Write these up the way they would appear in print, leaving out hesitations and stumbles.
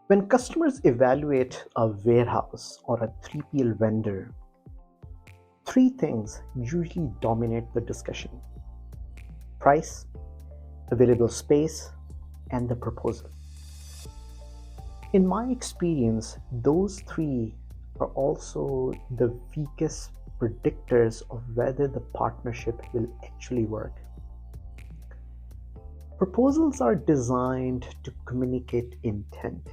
When customers evaluate a warehouse or a 3PL vendor, three things usually dominate the discussion: price, available space, and the proposal. In my experience, those three are also the weakest predictors of whether the partnership will actually work. Proposals are designed to communicate intent.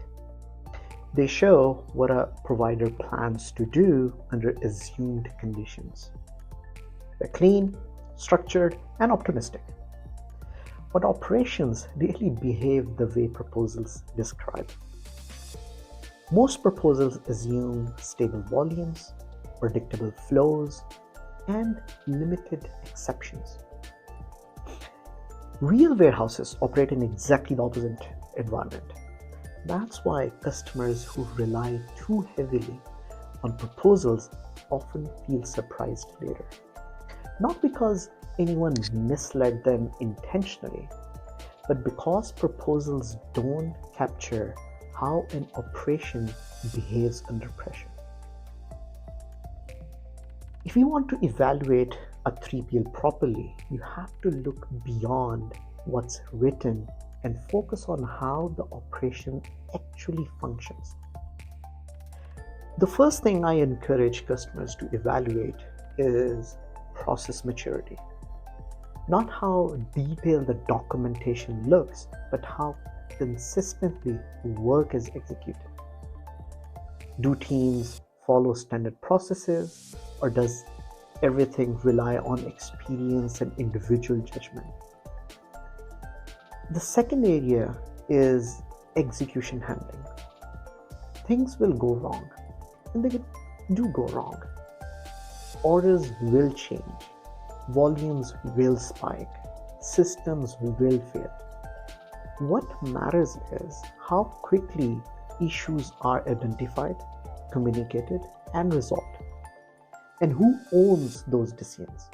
They show what a provider plans to do under assumed conditions. They're clean, structured, and optimistic. But operations rarely behave the way proposals describe. Most proposals assume stable volumes, predictable flows, and limited exceptions. Real warehouses operate in exactly the opposite environment. That's why customers who rely too heavily on proposals often feel surprised later. Not because anyone misled them intentionally, but because proposals don't capture how an operation behaves under pressure. If you want to evaluate a 3PL properly, you have to look beyond what's written and focus on how the operation actually functions. The first thing I encourage customers to evaluate is process maturity. Not how detailed the documentation looks, but how consistently work is executed. Do teams follow standard processes, or does everything rely on experience and individual judgment? The second area is execution handling. Things will go wrong, and they do go wrong. Orders will change, volumes will spike, systems will fail. What matters is how quickly issues are identified, communicated, and resolved, and who owns those decisions.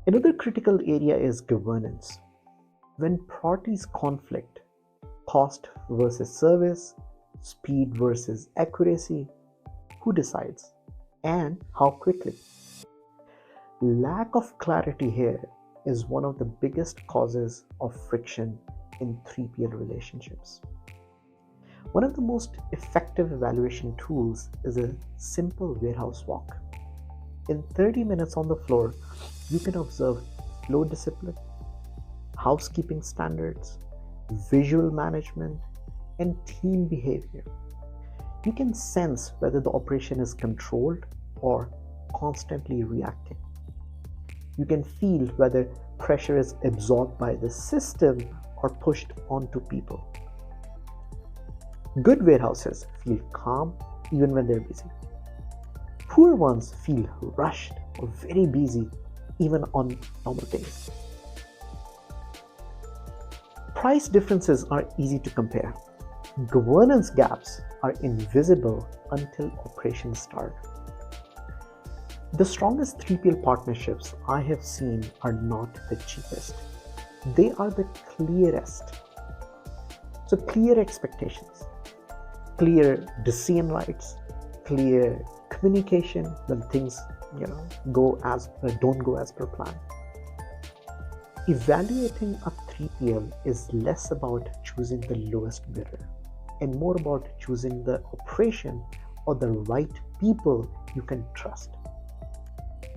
Another critical area is governance. When parties conflict, cost versus service, speed versus accuracy, who decides and how quickly? Lack of clarity here is one of the biggest causes of friction in 3PL relationships. One of the most effective evaluation tools is a simple warehouse walk. In 30 minutes on the floor, you can observe flow discipline, housekeeping standards, visual management, and team behavior. You can sense whether the operation is controlled or constantly reacting. You can feel whether pressure is absorbed by the system or pushed onto people. Good warehouses feel calm even when they're busy. Poor ones feel rushed or very busy even on normal days. Price differences are easy to compare. Governance gaps are invisible until operations start. The strongest 3PL partnerships I have seen are not the cheapest. They are the clearest. So clear expectations, clear decision rights, clear communication when things don't go as per plan. Evaluating a 3PL is less about choosing the lowest bidder and more about choosing the operation or the right people you can trust,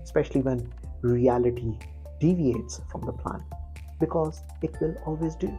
especially when reality deviates from the plan, because it will always do.